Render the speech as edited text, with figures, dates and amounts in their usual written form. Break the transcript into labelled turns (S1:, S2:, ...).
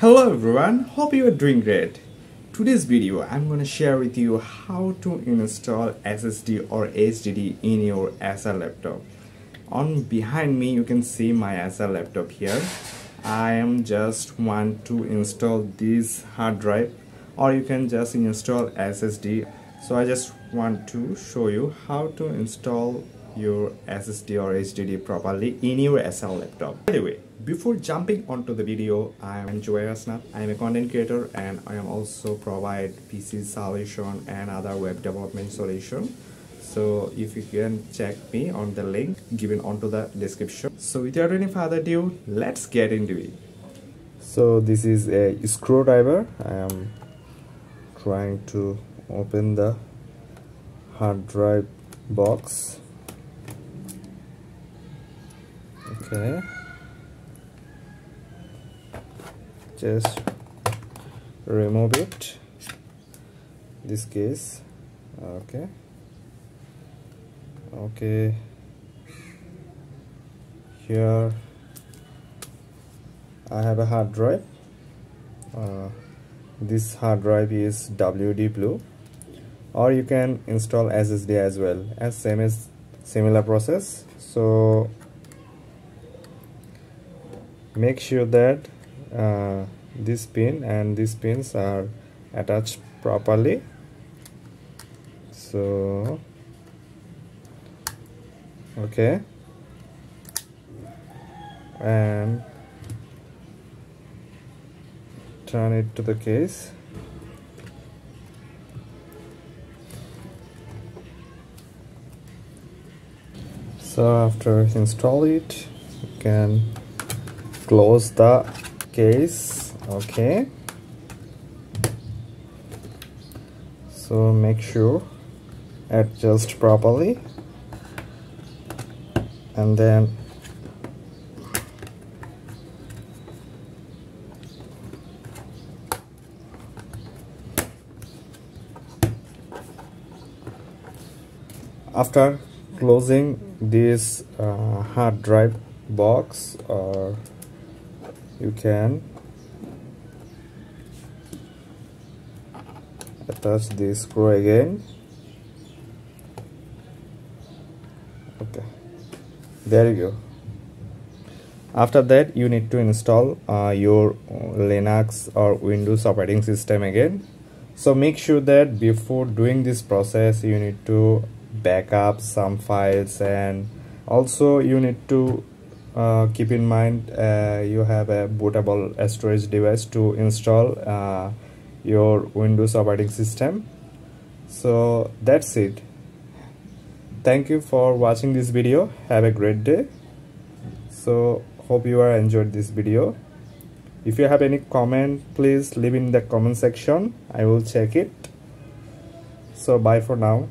S1: Hello everyone, hope you are doing great. Today's video I'm gonna share with you how to install SSD or HDD in your Acer laptop. On behind me you can see my Acer laptop here. I am just want to install this hard drive, or you can just install SSD. So I just want to show you how to install your SSD or HDD properly in your Acer laptop. By the way, before jumping onto the video, I am Joyasna. I am a content creator and I am also provide PC solution and other web development solution. So if you can check me on the link given onto the description. So without any further ado, let's get into it. So this is a screwdriver. I am trying to open the hard drive box. Okay, just remove it, this case. Okay, here I have a hard drive. This hard drive is WD Blue, or you can install SSD as well, as same as similar process. So make sure that this pin and these pins are attached properly. So okay, and turn it to the case. So after install it, you can close the case. Okay, so make sure adjust properly, and then after closing this hard drive box, or you can attach this screw again. Okay, there you go. After that, you need to install your Linux or Windows operating system again. So make sure that before doing this process, you need to back up some files, and also you need to keep in mind you have a bootable storage device to install your Windows operating system. So that's it. Thank you for watching this video. Have a great day. So hope you are enjoyed this video. If you have any comment, please leave in the comment section. I will check it. So bye for now.